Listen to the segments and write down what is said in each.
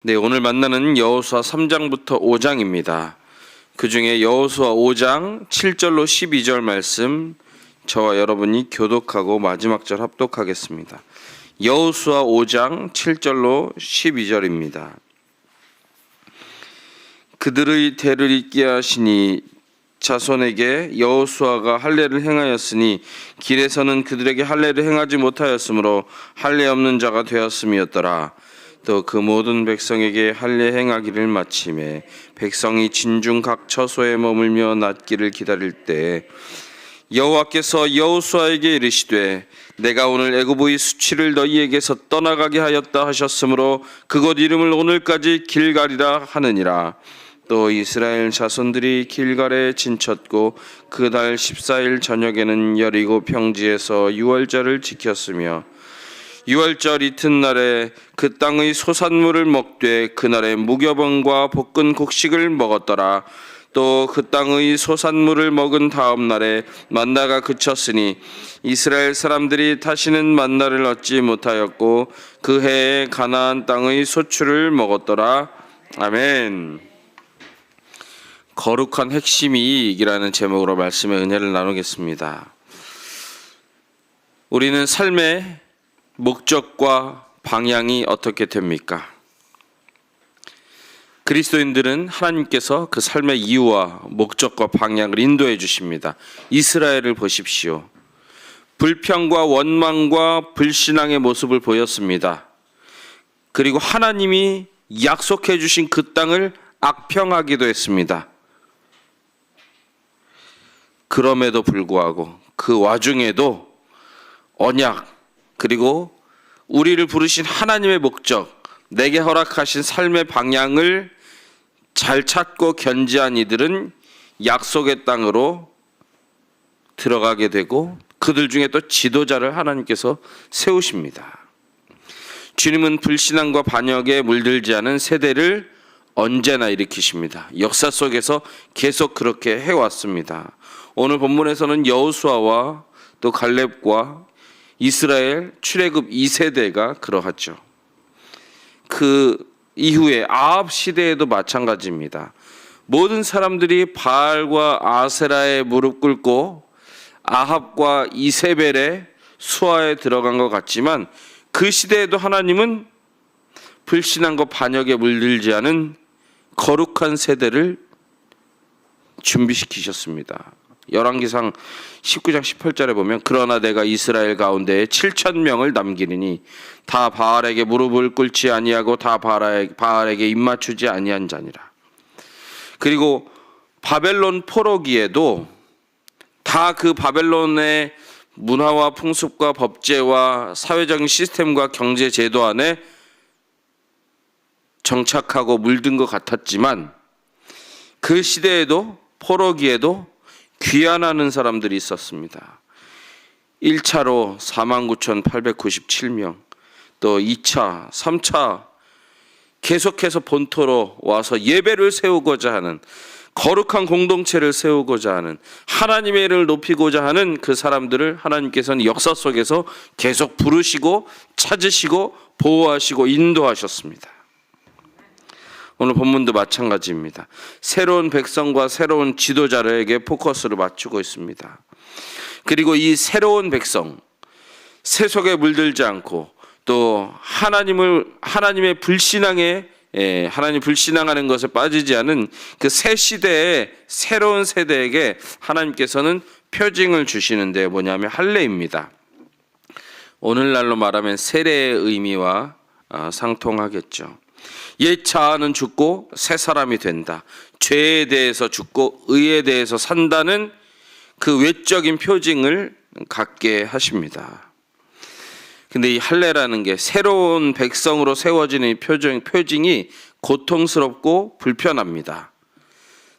네, 오늘 만나는 여호수아 3장부터 5장입니다. 그 중에 여호수아 5장 7절로 12절 말씀 저와 여러분이 교독하고 마지막 절 합독하겠습니다. 여호수아 5장 7절로 12절입니다. 그들의 대를 잇게 하시니 자손에게 여호수아가 할례를 행하였으니 길에서는 그들에게 할례를 행하지 못하였으므로 할례 없는 자가 되었음이었더라. 또 그 모든 백성에게 할례 행하기를 마침에 백성이 진중 각 처소에 머물며 낫기를 기다릴 때 여호와께서 여호수아에게 이르시되 내가 오늘 애굽의 수치를 너희에게서 떠나가게 하였다 하셨으므로 그곳 이름을 오늘까지 길갈이라 하느니라. 또 이스라엘 자손들이 길갈에 진쳤고 그 달 14일 저녁에는 여리고 평지에서 유월절을 지켰으며 유월절 이튿날에 그 땅의 소산물을 먹되 그날에 무교병과 볶은 곡식을 먹었더라. 또 그 땅의 소산물을 먹은 다음 날에 만나가 그쳤으니 이스라엘 사람들이 다시는 만나를 얻지 못하였고 그 해에 가나안 땅의 소출을 먹었더라. 아멘. 거룩한 핵심이 이익이라는 제목으로 말씀의 은혜를 나누겠습니다. 우리는 삶의 목적과 방향이 어떻게 됩니까? 그리스도인들은 하나님께서 그 삶의 이유와 목적과 방향을 인도해 주십니다. 이스라엘을 보십시오. 불평과 원망과 불신앙의 모습을 보였습니다. 그리고 하나님이 약속해 주신 그 땅을 악평하기도 했습니다. 그럼에도 불구하고 그 와중에도 언약 그리고 우리를 부르신 하나님의 목적, 내게 허락하신 삶의 방향을 잘 찾고 견지한 이들은 약속의 땅으로 들어가게 되고 그들 중에 또 지도자를 하나님께서 세우십니다. 주님은 불신앙과 반역에 물들지 않은 세대를 언제나 일으키십니다. 역사 속에서 계속 그렇게 해왔습니다. 오늘 본문에서는 여호수아와 또 갈렙과 이스라엘 출애굽 2세대가 그러하죠. 그 이후에 아합 시대에도 마찬가지입니다. 모든 사람들이 바알과 아세라에 무릎 꿇고 아합과 이세벨의 수하에 들어간 것 같지만 그 시대에도 하나님은 불신앙과 반역에 물들지 않은 거룩한 세대를 준비시키셨습니다. 열왕기상 19장 18절에 보면 그러나 내가 이스라엘 가운데 7,000명을 남기리니 다 바알에게 무릎을 꿇지 아니하고 다 바알에게 입맞추지 아니한 자니라. 그리고 바벨론 포로기에도 다 그 바벨론의 문화와 풍습과 법제와 사회적인 시스템과 경제 제도 안에 정착하고 물든 것 같았지만 그 시대에도 포로기에도 귀환하는 사람들이 있었습니다. 1차로 49,897명, 또 2차, 3차 계속해서 본토로 와서 예배를 세우고자 하는 거룩한 공동체를 세우고자 하는 하나님의 일을 높이고자 하는 그 사람들을 하나님께서는 역사 속에서 계속 부르시고 찾으시고 보호하시고 인도하셨습니다. 오늘 본문도 마찬가지입니다. 새로운 백성과 새로운 지도자에게 포커스를 맞추고 있습니다. 그리고 이 새로운 백성, 세속에 물들지 않고 또 하나님의 불신앙에 하나님 불신앙하는 것에 빠지지 않은 그 새 시대의 새로운 세대에게 하나님께서는 표징을 주시는데 뭐냐면 할례입니다. 오늘날로 말하면 세례의 의미와 상통하겠죠. 옛 자아는 죽고 새 사람이 된다. 죄에 대해서 죽고 의에 대해서 산다는 그 외적인 표징을 갖게 하십니다. 근데 이 할례라는 게 새로운 백성으로 세워지는 이 표징이 고통스럽고 불편합니다.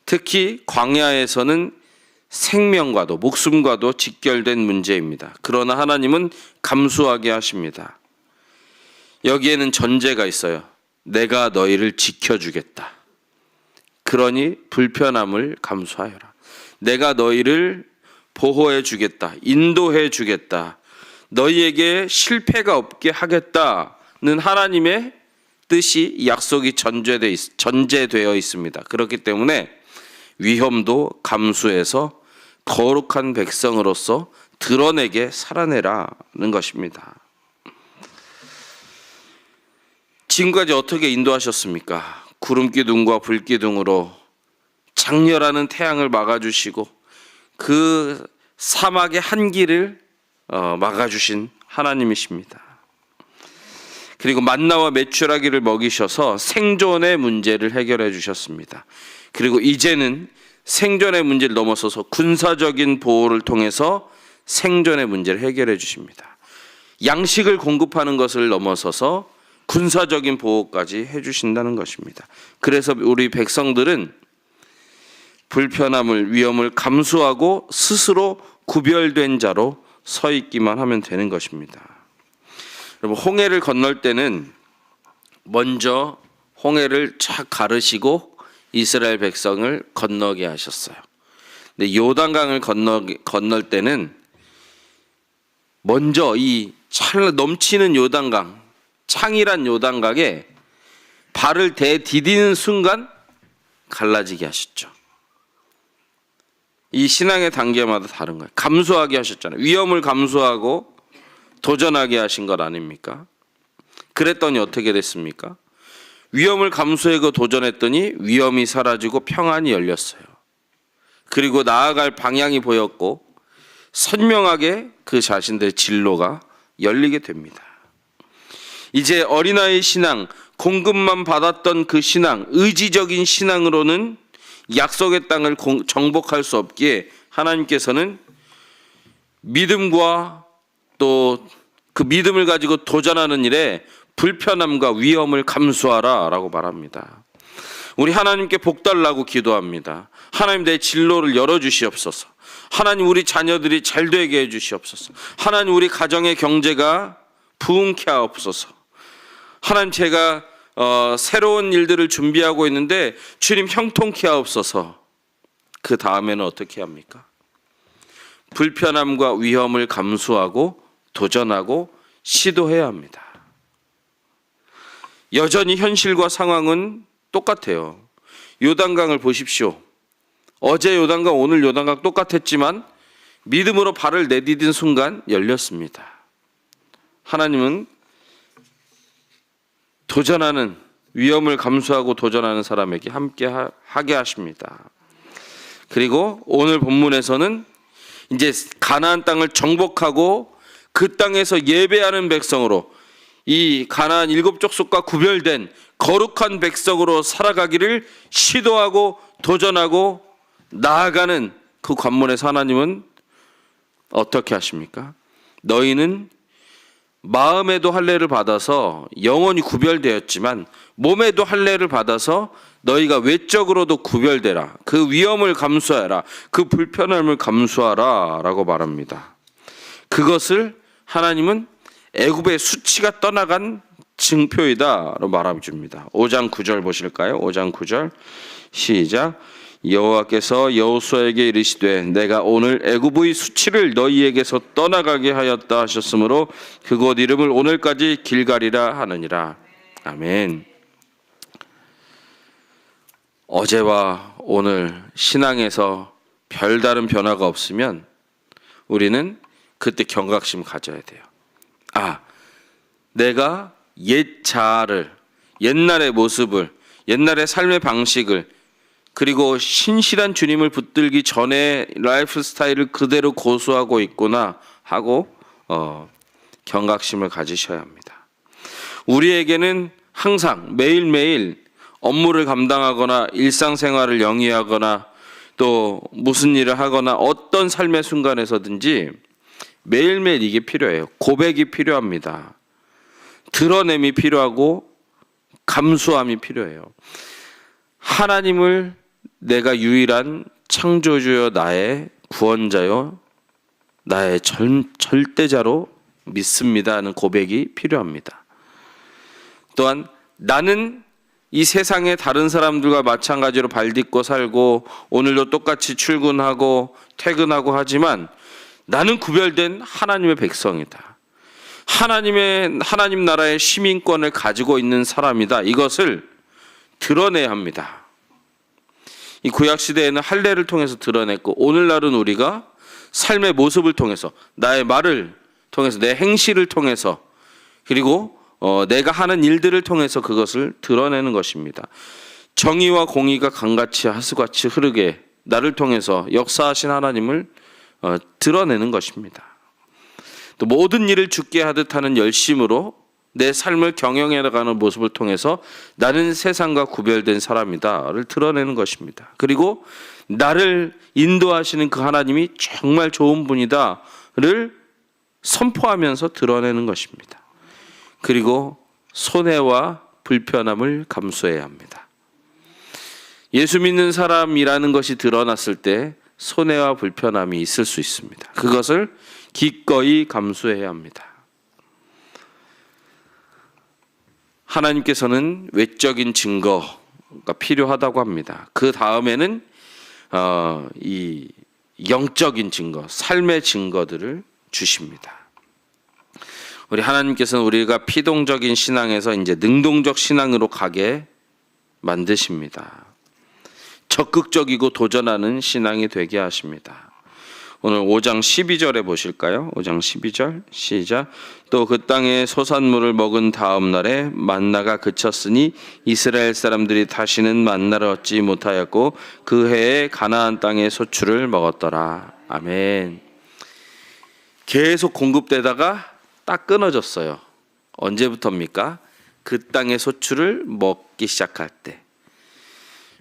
특히 광야에서는 생명과도 목숨과도 직결된 문제입니다. 그러나 하나님은 감수하게 하십니다. 여기에는 전제가 있어요. 내가 너희를 지켜주겠다. 그러니 불편함을 감수하여라. 내가 너희를 보호해 주겠다. 인도해 주겠다. 너희에게 실패가 없게 하겠다는 하나님의 뜻이 약속이 전제되어 있습니다. 그렇기 때문에 위험도 감수해서 거룩한 백성으로서 드러내게 살아내라는 것입니다. 지금까지 어떻게 인도하셨습니까? 구름기둥과 불기둥으로 장렬하는 태양을 막아주시고 그 사막의 한기를 막아주신 하나님이십니다. 그리고 만나와 메추라기를 먹이셔서 생존의 문제를 해결해 주셨습니다. 그리고 이제는 생존의 문제를 넘어서서 군사적인 보호를 통해서 생존의 문제를 해결해 주십니다. 양식을 공급하는 것을 넘어서서 군사적인 보호까지 해주신다는 것입니다. 그래서 우리 백성들은 불편함을, 위험을 감수하고 스스로 구별된 자로 서 있기만 하면 되는 것입니다. 여러분, 홍해를 건널 때는 먼저 홍해를 쫙 가르시고 이스라엘 백성을 건너게 하셨어요. 근데 요단강을 건널 때는 먼저 이 넘치는 요단강, 창이란 요단강에 발을 대디디는 순간 갈라지게 하셨죠. 이 신앙의 단계마다 다른 거예요. 감수하게 하셨잖아요. 위험을 감수하고 도전하게 하신 것 아닙니까? 그랬더니 어떻게 됐습니까? 위험을 감수하고 도전했더니 위험이 사라지고 평안이 열렸어요. 그리고 나아갈 방향이 보였고 선명하게 그 자신들의 진로가 열리게 됩니다. 이제 어린아이 신앙, 공급만 받았던 그 신앙, 의지적인 신앙으로는 약속의 땅을 정복할 수 없기에 하나님께서는 믿음과 또 그 믿음을 가지고 도전하는 일에 불편함과 위험을 감수하라 라고 말합니다. 우리 하나님께 복 달라고 기도합니다. 하나님, 내 진로를 열어주시옵소서. 하나님, 우리 자녀들이 잘 되게 해주시옵소서. 하나님, 우리 가정의 경제가 부흥케 하옵소서. 하나님, 제가 새로운 일들을 준비하고 있는데 주님 형통케 하옵소서. 그 다음에는 어떻게 합니까? 불편함과 위험을 감수하고 도전하고 시도해야 합니다. 여전히 현실과 상황은 똑같아요. 요단강을 보십시오. 어제 요단강, 오늘 요단강 똑같았지만 믿음으로 발을 내디딘 순간 열렸습니다. 하나님은 도전하는, 위험을 감수하고 도전하는 사람에게 함께 하게 하십니다. 그리고 오늘 본문에서는 이제 가나안 땅을 정복하고 그 땅에서 예배하는 백성으로, 이 가나안 7족속과 구별된 거룩한 백성으로 살아가기를 시도하고 도전하고 나아가는 그 관문에서 하나님은 어떻게 하십니까? 너희는 마음에도 할례를 받아서 영원히 구별되었지만 몸에도 할례를 받아서 너희가 외적으로도 구별되라. 그 위험을 감수하라. 그 불편함을 감수하라 라고 말합니다. 그것을 하나님은 애굽의 수치가 떠나간 증표이다 라고 말해 줍니다. 5장 9절 보실까요? 5장 9절 시작. 여호와께서 여호수아에게 이르시되 내가 오늘 애굽의 수치를 너희에게서 떠나가게 하였다 하셨으므로 그곳 이름을 오늘까지 길갈이라 하느니라. 아멘. 어제와 오늘 신앙에서 별다른 변화가 없으면 우리는 그때 경각심 가져야 돼요. 내가 옛 자아를, 옛날의 모습을, 옛날의 삶의 방식을, 그리고 신실한 주님을 붙들기 전에 라이프 스타일을 그대로 고수하고 있구나 하고 경각심을 가지셔야 합니다. 우리에게는 항상 매일매일 업무를 감당하거나 일상생활을 영위하거나 또 무슨 일을 하거나 어떤 삶의 순간에서든지 매일매일 이게 필요해요. 고백이 필요합니다. 드러냄이 필요하고 감수함이 필요해요. 하나님을 내가 유일한 창조주여 나의 구원자요 나의 절대자로 믿습니다 하는 고백이 필요합니다. 또한 나는 이 세상의 다른 사람들과 마찬가지로 발딛고 살고 오늘도 똑같이 출근하고 퇴근하고 하지만 나는 구별된 하나님의 백성이다. 하나님 나라의 시민권을 가지고 있는 사람이다. 이것을 드러내야 합니다. 이 구약 시대에는 할례를 통해서 드러냈고, 오늘날은 우리가 삶의 모습을 통해서, 나의 말을 통해서, 내 행실을 통해서, 그리고 내가 하는 일들을 통해서 그것을 드러내는 것입니다. 정의와 공의가 강같이 하수같이 흐르게 나를 통해서 역사하신 하나님을 드러내는 것입니다. 또 모든 일을 주께 하듯 하는 열심으로 내 삶을 경영해 나가는 모습을 통해서 나는 세상과 구별된 사람이다를 드러내는 것입니다. 그리고 나를 인도하시는 그 하나님이 정말 좋은 분이다를 선포하면서 드러내는 것입니다. 그리고 손해와 불편함을 감수해야 합니다. 예수 믿는 사람이라는 것이 드러났을 때 손해와 불편함이 있을 수 있습니다. 그것을 기꺼이 감수해야 합니다. 하나님께서는 외적인 증거가 필요하다고 합니다. 그 다음에는 이 영적인 증거, 삶의 증거들을 주십니다. 우리 하나님께서는 우리가 피동적인 신앙에서 이제 능동적 신앙으로 가게 만드십니다. 적극적이고 도전하는 신앙이 되게 하십니다. 오늘 5장 12절에 보실까요? 5장 12절 시작. 또 그 땅에 소산물을 먹은 다음 날에 만나가 그쳤으니 이스라엘 사람들이 다시는 만나를 얻지 못하였고 그 해에 가나안 땅의 소출을 먹었더라. 아멘. 계속 공급되다가 딱 끊어졌어요. 언제부터입니까? 그 땅의 소출을 먹기 시작할 때.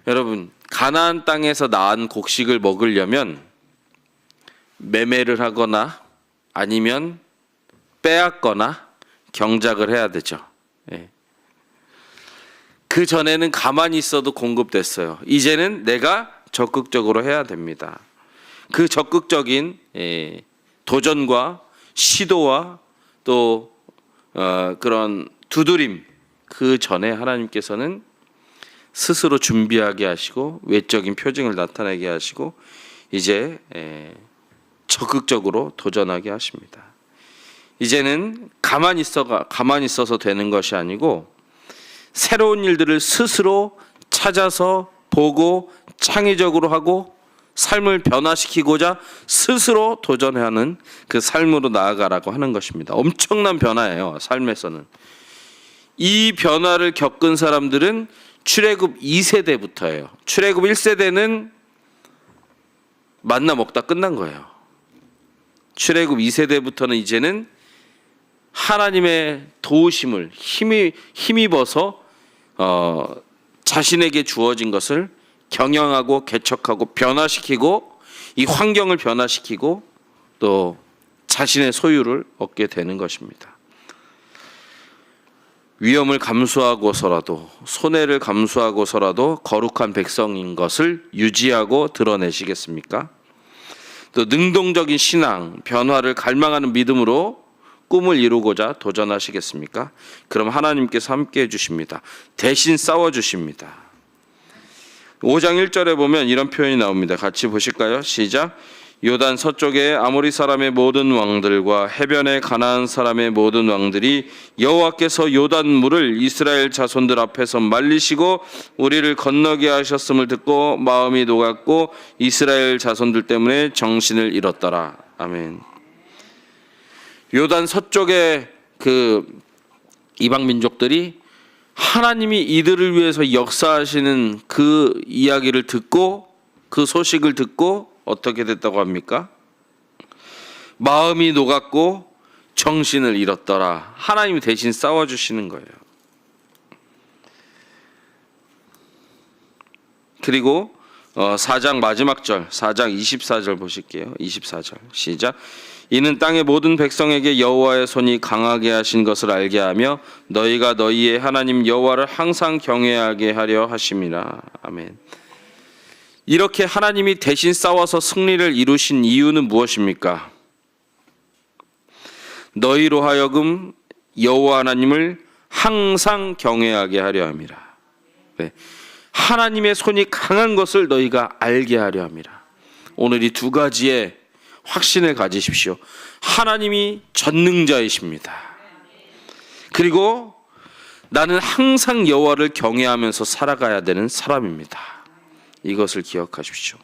여러분, 가나안 땅에서 낳은 곡식을 먹으려면 매매를 하거나 아니면 빼앗거나 경작을 해야 되죠. 그 전에는 가만히 있어도 공급됐어요. 이제는 내가 적극적으로 해야 됩니다. 그 적극적인 도전과 시도와 또 그런 두드림, 그 전에 하나님께서는 스스로 준비하게 하시고 외적인 표징을 나타내게 하시고 이제 적극적으로 도전하게 하십니다. 이제는 가만히 있어서 되는 것이 아니고 새로운 일들을 스스로 찾아서 보고 창의적으로 하고 삶을 변화시키고자 스스로 도전하는 그 삶으로 나아가라고 하는 것입니다. 엄청난 변화예요. 삶에서는. 이 변화를 겪은 사람들은 출애굽 2세대부터예요. 출애굽 1세대는 만나 먹다 끝난 거예요. 출애굽 2세대부터는 이제는 하나님의 도우심을 힘입어서 자신에게 주어진 것을 경영하고 개척하고 변화시키고 이 환경을 변화시키고 또 자신의 소유를 얻게 되는 것입니다. 위험을 감수하고서라도 손해를 감수하고서라도 거룩한 백성인 것을 유지하고 드러내시겠습니까? 또 능동적인 신앙, 변화를 갈망하는 믿음으로 꿈을 이루고자 도전하시겠습니까? 그럼 하나님께서 함께해 주십니다. 대신 싸워 주십니다. 5장 1절에 보면 이런 표현이 나옵니다. 같이 보실까요? 시작. 요단 서쪽의 아모리 사람의 모든 왕들과 해변의 가나안 사람의 모든 왕들이 여호와께서 요단 물을 이스라엘 자손들 앞에서 말리시고 우리를 건너게 하셨음을 듣고 마음이 녹았고 이스라엘 자손들 때문에 정신을 잃었더라. 아멘. 요단 서쪽의 그 이방 민족들이 하나님이 이들을 위해서 역사하시는 그 이야기를 듣고 그 소식을 듣고 어떻게 됐다고 합니까? 마음이 녹았고 정신을 잃었더라. 하나님이 대신 싸워주시는 거예요. 그리고 4장 마지막 절, 4장 24절 보실게요. 24절 시작. 이는 땅의 모든 백성에게 여호와의 손이 강하게 하신 것을 알게 하며 너희가 너희의 하나님 여호와를 항상 경외하게 하려 하심이라. 아멘. 이렇게 하나님이 대신 싸워서 승리를 이루신 이유는 무엇입니까? 너희로 하여금 여호와 하나님을 항상 경외하게 하려 함이라. 네. 하나님의 손이 강한 것을 너희가 알게 하려 함이라. 오늘 이 두 가지의 확신을 가지십시오. 하나님이 전능자이십니다. 그리고 나는 항상 여호와를 경외하면서 살아가야 되는 사람입니다. 이것을 기억하십시오.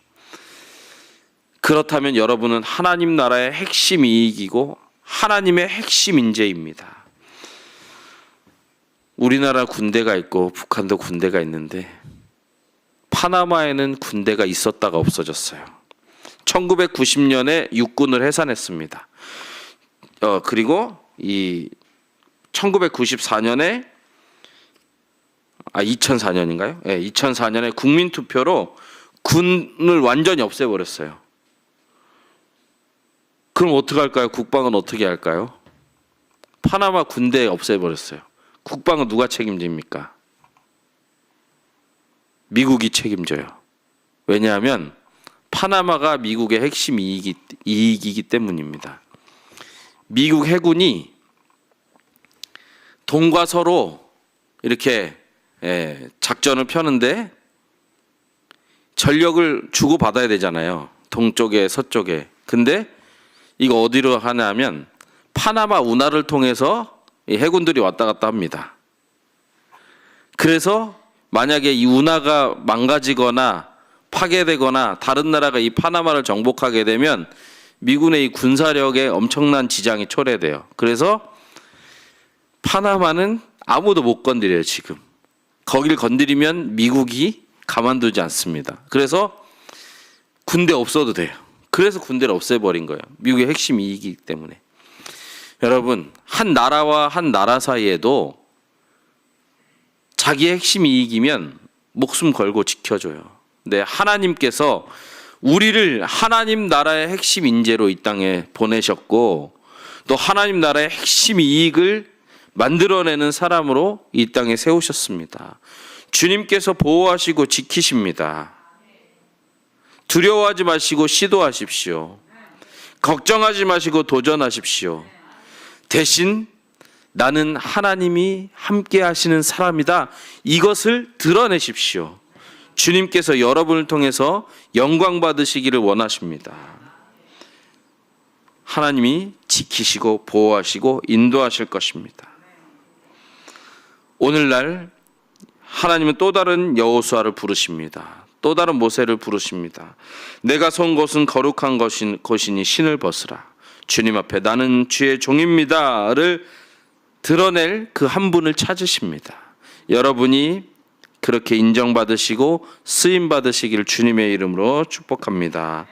그렇다면 여러분은 하나님 나라의 핵심 이익이고 하나님의 핵심 인재입니다. 우리나라 군대가 있고 북한도 군대가 있는데 파나마에는 군대가 있었다가 없어졌어요. 1990년에 육군을 해산했습니다. 그리고 이 1994년에 2004년인가요? 네, 2004년에 국민투표로 군을 완전히 없애버렸어요. 그럼 어떻게 할까요? 국방은 어떻게 할까요? 파나마 군대 없애버렸어요. 국방은 누가 책임집니까? 미국이 책임져요. 왜냐하면 파나마가 미국의 핵심 이익이기 때문입니다. 미국 해군이 동과 서로 이렇게 작전을 펴는데 전력을 주고받아야 되잖아요. 동쪽에 서쪽에. 근데 이거 어디로 하냐면 파나마 운하를 통해서 해군들이 왔다 갔다 합니다. 그래서 만약에 이 운하가 망가지거나 파괴되거나 다른 나라가 이 파나마를 정복하게 되면 미군의 이 군사력에 엄청난 지장이 초래돼요. 그래서 파나마는 아무도 못 건드려요. 지금 거길 건드리면 미국이 가만두지 않습니다. 그래서 군대 없어도 돼요. 그래서 군대를 없애버린 거예요. 미국의 핵심 이익이기 때문에. 여러분, 한 나라와 한 나라 사이에도 자기의 핵심 이익이면 목숨 걸고 지켜줘요. 근데 하나님께서 우리를 하나님 나라의 핵심 인재로 이 땅에 보내셨고 또 하나님 나라의 핵심 이익을 만들어내는 사람으로 이 땅에 세우셨습니다. 주님께서 보호하시고 지키십니다. 두려워하지 마시고 시도하십시오. 걱정하지 마시고 도전하십시오. 대신 나는 하나님이 함께 하시는 사람이다. 이것을 드러내십시오. 주님께서 여러분을 통해서 영광 받으시기를 원하십니다. 하나님이 지키시고 보호하시고 인도하실 것입니다. 오늘날 하나님은 또 다른 여호수아를 부르십니다. 또 다른 모세를 부르십니다. 내가 선 곳은 거룩한 곳이니 신을 벗으라. 주님 앞에 나는 주의 종입니다를 드러낼 그 한 분을 찾으십니다. 여러분이 그렇게 인정받으시고 쓰임받으시기를 주님의 이름으로 축복합니다.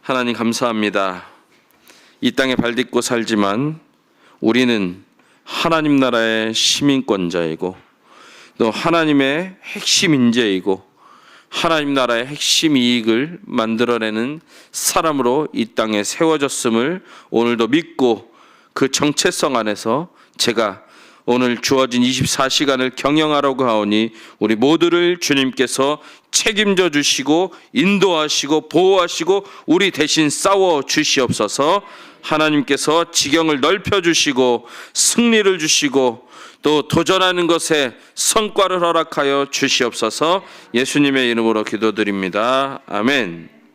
하나님 감사합니다. 이 땅에 발딛고 살지만 우리는 하나님 나라의 시민권자이고 또 하나님의 핵심 인재이고 하나님 나라의 핵심 이익을 만들어내는 사람으로 이 땅에 세워졌음을 오늘도 믿고 그 정체성 안에서 제가 오늘 주어진 24시간을 경영하려고 하오니 우리 모두를 주님께서 책임져 주시고 인도하시고 보호하시고 우리 대신 싸워 주시옵소서. 하나님께서 지경을 넓혀 주시고 승리를 주시고 또 도전하는 것에 성과를 허락하여 주시옵소서. 예수님의 이름으로 기도드립니다. 아멘.